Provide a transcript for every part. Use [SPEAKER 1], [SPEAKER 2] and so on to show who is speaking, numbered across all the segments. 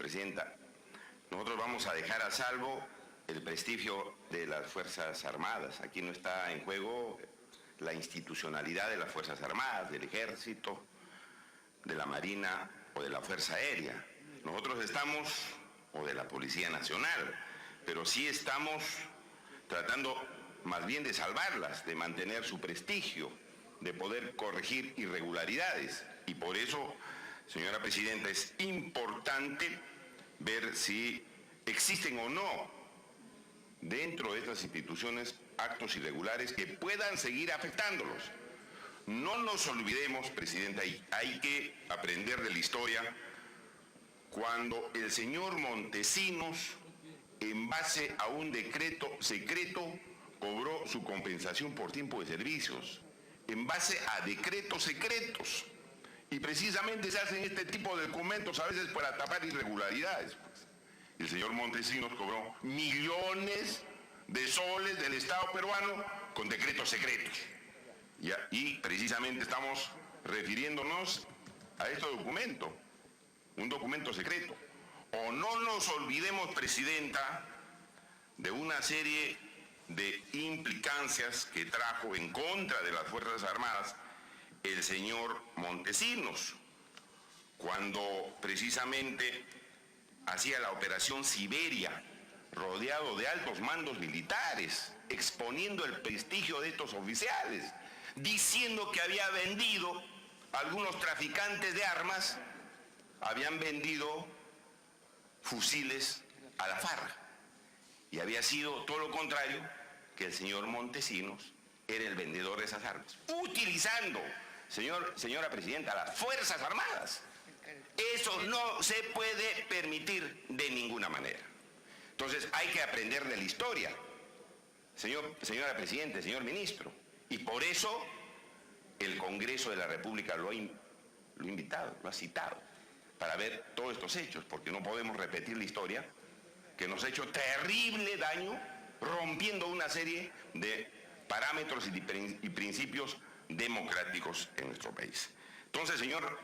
[SPEAKER 1] Presidenta, nosotros vamos a dejar a salvo el prestigio de las Fuerzas Armadas. Aquí no está en juego la institucionalidad de las Fuerzas Armadas, del Ejército, de la Marina o de la Fuerza Aérea. Nosotros estamos, o de la Policía Nacional, pero sí estamos tratando más bien de salvarlas, de mantener su prestigio, de poder corregir irregularidades. Y por eso, señora Presidenta, es importante ver si existen o no dentro de estas instituciones actos irregulares que puedan seguir afectándolos. No nos olvidemos, Presidenta, hay que aprender de la historia, cuando el señor Montesinos, en base a un decreto secreto, cobró su compensación por tiempo de servicios, en base a decretos secretos. Y precisamente se hacen este tipo de documentos a veces para tapar irregularidades. El señor Montesinos cobró millones de soles del Estado peruano con decretos secretos. Y precisamente estamos refiriéndonos a este documento, un documento secreto. O no nos olvidemos, Presidenta, de una serie de implicancias que trajo en contra de las Fuerzas Armadas el señor Montesinos, cuando precisamente hacía la operación Siberia, rodeado de altos mandos militares, exponiendo el prestigio de estos oficiales, diciendo que había vendido, algunos traficantes de armas habían vendido fusiles a la FARC, y había sido todo lo contrario, que el señor Montesinos era el vendedor de esas armas, utilizando, señora Presidenta, las Fuerzas Armadas. Eso no se puede permitir de ninguna manera. Entonces hay que aprender de la historia, señora Presidenta, señor Ministro, y por eso el Congreso de la República lo ha invitado, lo ha citado, para ver todos estos hechos, porque no podemos repetir la historia que nos ha hecho terrible daño, rompiendo una serie de parámetros y principios democráticos en nuestro país. Entonces, señor,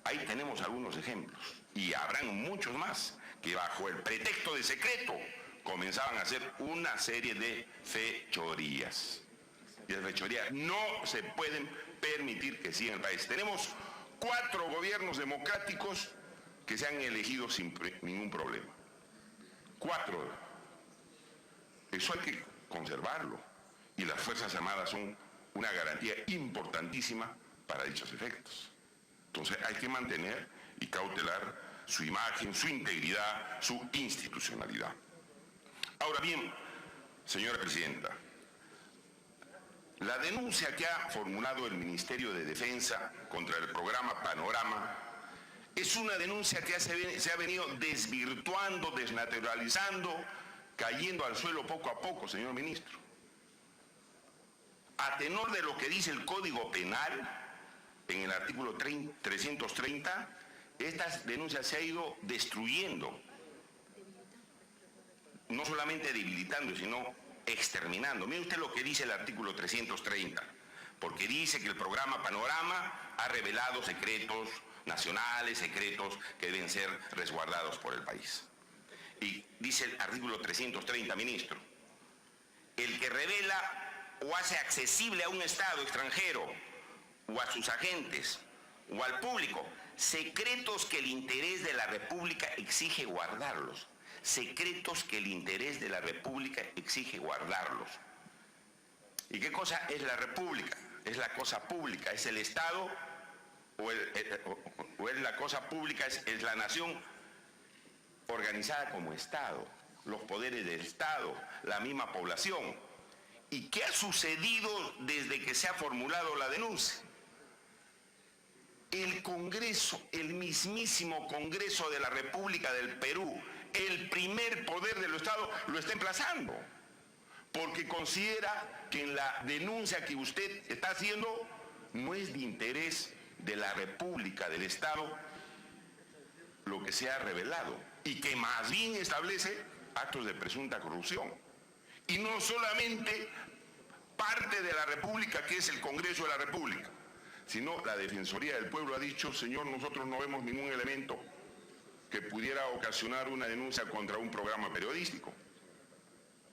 [SPEAKER 1] ahí tenemos algunos ejemplos, y habrán muchos más, que bajo el pretexto de secreto comenzaban a hacer una serie de fechorías. Y las fechorías no se pueden permitir que sigan en el país. Tenemos 4 gobiernos democráticos que se han elegido sin ningún problema. 4. Eso hay que conservarlo. Y las Fuerzas Armadas son una garantía importantísima para dichos efectos. Entonces hay que mantener y cautelar su imagen, su integridad, su institucionalidad. Ahora bien, señora Presidenta, la denuncia que ha formulado el Ministerio de Defensa contra el programa Panorama es una denuncia que se ha venido desvirtuando, desnaturalizando, cayendo al suelo poco a poco, señor Ministro. A tenor de lo que dice el Código Penal, en el artículo 330, estas denuncias se ha ido destruyendo, no solamente debilitando, sino exterminando. Mire usted lo que dice el artículo 330, porque dice que el programa Panorama ha revelado secretos nacionales, secretos que deben ser resguardados por el país. Y dice el artículo 330, ministro, el que revela o hace accesible a un Estado extranjero o a sus agentes o al público secretos que el interés de la República exige guardarlos. Secretos que el interés de la República exige guardarlos. ¿Y qué cosa es la República? Es la cosa pública, es el Estado o es la cosa pública, es la nación organizada como Estado, los poderes del Estado, la misma población. ¿Y qué ha sucedido desde que se ha formulado la denuncia? El Congreso, el mismísimo Congreso de la República del Perú, el primer poder del Estado, lo está emplazando, porque considera que en la denuncia que usted está haciendo no es de interés de la República, del Estado, lo que se ha revelado, y que más bien establece actos de presunta corrupción. Y no solamente parte de la República, que es el Congreso de la República, sino la Defensoría del Pueblo ha dicho, señor, nosotros no vemos ningún elemento que pudiera ocasionar una denuncia contra un programa periodístico.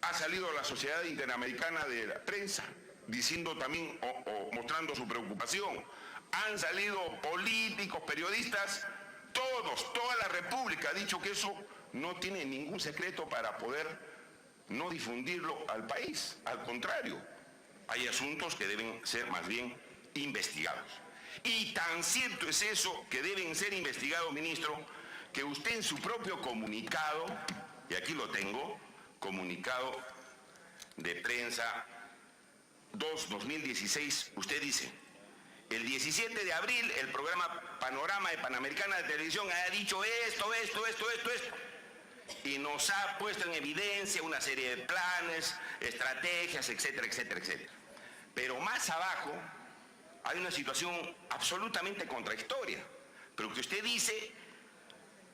[SPEAKER 1] Ha salido la Sociedad Interamericana de la Prensa diciendo también o mostrando su preocupación. Han salido políticos, periodistas, toda la República ha dicho que eso no tiene ningún secreto para poder no difundirlo al país. Al contrario, hay asuntos que deben ser más bien investigados. Y tan cierto es eso que deben ser investigados, ministro, que usted en su propio comunicado, y aquí lo tengo, comunicado de prensa 2/2016, usted dice: el 17 de abril el programa Panorama de Panamericana de Televisión ha dicho esto, y nos ha puesto en evidencia una serie de planes, estrategias, etcétera, etcétera, etcétera. Pero más abajo hay una situación absolutamente contradictoria, pero que usted dice: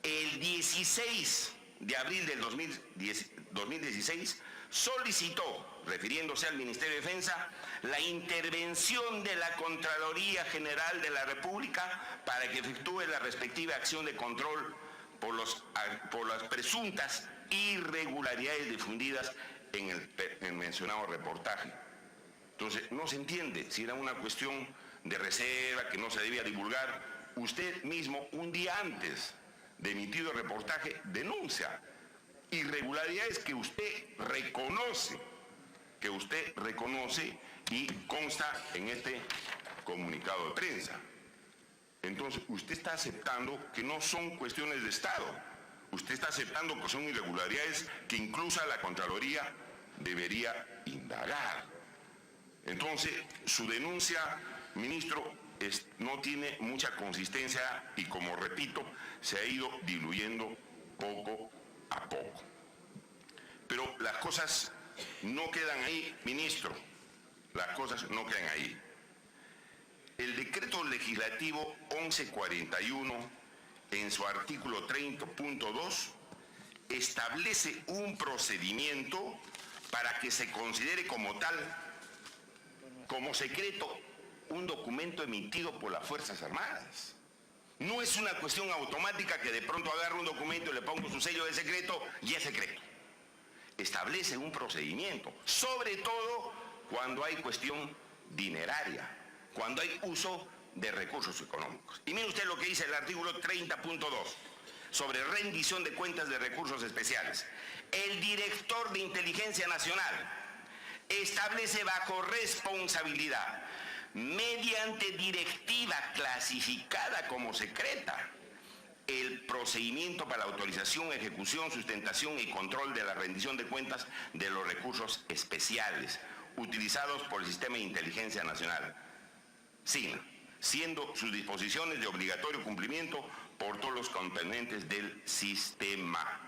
[SPEAKER 1] el 16 de abril del 2016 solicitó, refiriéndose al Ministerio de Defensa, la intervención de la Contraloría General de la República para que efectúe la respectiva acción de control por las presuntas irregularidades difundidas en el mencionado reportaje. Entonces, no se entiende si era una cuestión de reserva que no se debía divulgar. Usted mismo, un día antes de emitido el reportaje, denuncia irregularidades que usted reconoce y consta en este comunicado de prensa. Entonces, usted está aceptando que no son cuestiones de Estado. Usted está aceptando que son irregularidades que incluso la Contraloría debería indagar. Entonces, su denuncia, ministro, no tiene mucha consistencia y, como repito, se ha ido diluyendo poco a poco. Pero las cosas no quedan ahí, ministro. Las cosas no quedan ahí. El decreto legislativo 1141, en su artículo 30.2, establece un procedimiento para que se considere como tal, como secreto, un documento emitido por las Fuerzas Armadas. No es una cuestión automática que de pronto agarro un documento y le pongo su sello de secreto y es secreto. Establece un procedimiento, sobre todo cuando hay cuestión dineraria, cuando hay uso de recursos económicos. Y mire usted lo que dice el artículo 30.2 sobre rendición de cuentas de recursos especiales. El director de Inteligencia Nacional establece bajo responsabilidad, mediante directiva clasificada como secreta, el procedimiento para la autorización, ejecución, sustentación y control de la rendición de cuentas de los recursos especiales utilizados por el Sistema de Inteligencia Nacional, SINA, siendo sus disposiciones de obligatorio cumplimiento por todos los componentes del sistema.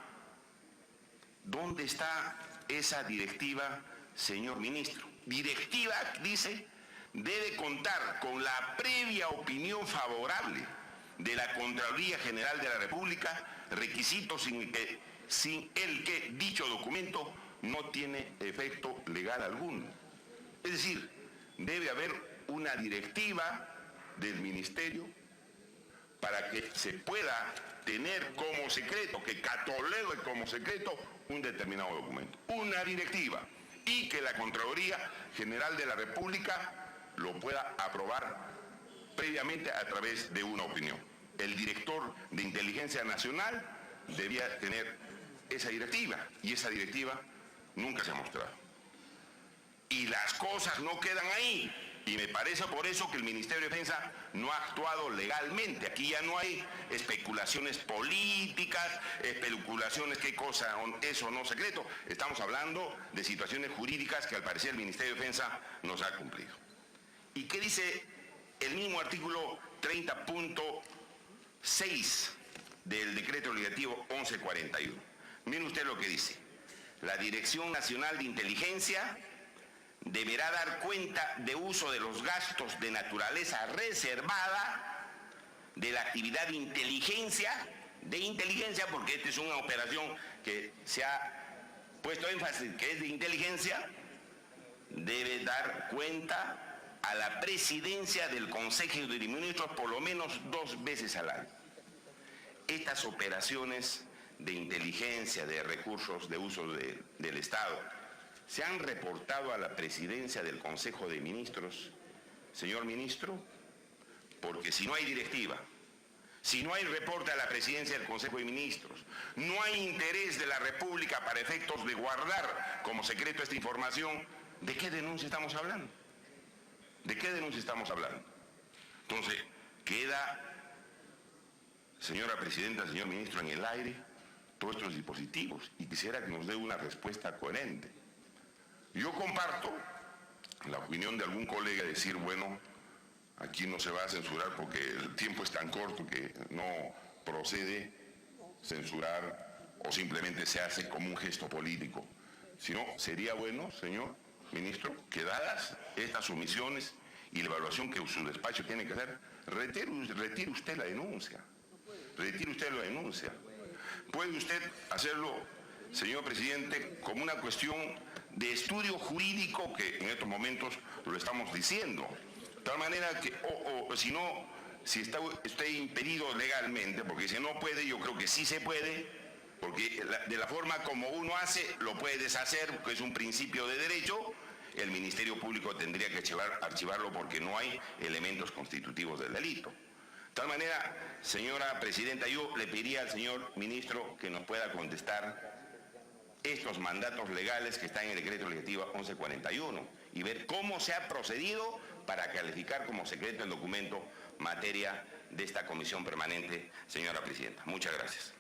[SPEAKER 1] ¿Dónde está esa directiva, señor ministro? Directiva, dice, debe contar con la previa opinión favorable de la Contraloría General de la República, requisito sin el que dicho documento no tiene efecto legal alguno. Es decir, debe haber una directiva del Ministerio para que se pueda tener como secreto, que catalogue como secreto un determinado documento. Una directiva, y que la Contraloría General de la República lo pueda aprobar previamente a través de una opinión. El director de Inteligencia Nacional debía tener esa directiva, y esa directiva nunca se ha mostrado. Y las cosas no quedan ahí, y me parece por eso que el Ministerio de Defensa no ha actuado legalmente. Aquí ya no hay especulaciones políticas, especulaciones qué cosa es o no secreto. Estamos hablando de situaciones jurídicas que al parecer el Ministerio de Defensa nos ha cumplido. ¿Y qué dice el mismo artículo 30.6 del decreto legislativo 1141? Mire usted lo que dice. La Dirección Nacional de Inteligencia deberá dar cuenta de uso de los gastos de naturaleza reservada de la actividad de inteligencia, porque esta es una operación que se ha puesto énfasis que es de inteligencia, debe dar cuenta a la presidencia del Consejo de Ministros por lo menos 2 veces al año. estas operaciones de inteligencia, de recursos de uso del Estado, ¿se han reportado a la presidencia del Consejo de Ministros, señor ministro? Porque si no hay directiva, si no hay reporte a la presidencia del Consejo de Ministros, no hay interés de la República para efectos de guardar como secreto esta información, ¿de qué denuncia estamos hablando? ¿De qué denuncia estamos hablando? Entonces, queda, señora presidenta, señor ministro, en el aire todos estos dispositivos y quisiera que nos dé una respuesta coherente. Yo comparto la opinión de algún colega de decir, bueno, aquí no se va a censurar porque el tiempo es tan corto que no procede censurar o simplemente se hace como un gesto político. Si no, sería bueno, señor ministro, que dadas estas omisiones y la evaluación que su despacho tiene que hacer, retire usted la denuncia. Retire usted la denuncia. Puede usted hacerlo, señor presidente, como una cuestión de estudio jurídico, que en estos momentos lo estamos diciendo. De tal manera que, o si no, si está usted impedido legalmente, porque si no puede, yo creo que sí se puede, porque de la forma como uno hace, lo puede deshacer, porque es un principio de derecho. El Ministerio Público tendría que archivarlo porque no hay elementos constitutivos del delito. De tal manera, señora presidenta, yo le pediría al señor ministro que nos pueda contestar estos mandatos legales que están en el decreto legislativo 1141 y ver cómo se ha procedido para calificar como secreto el documento materia de esta comisión permanente, señora presidenta. Muchas gracias.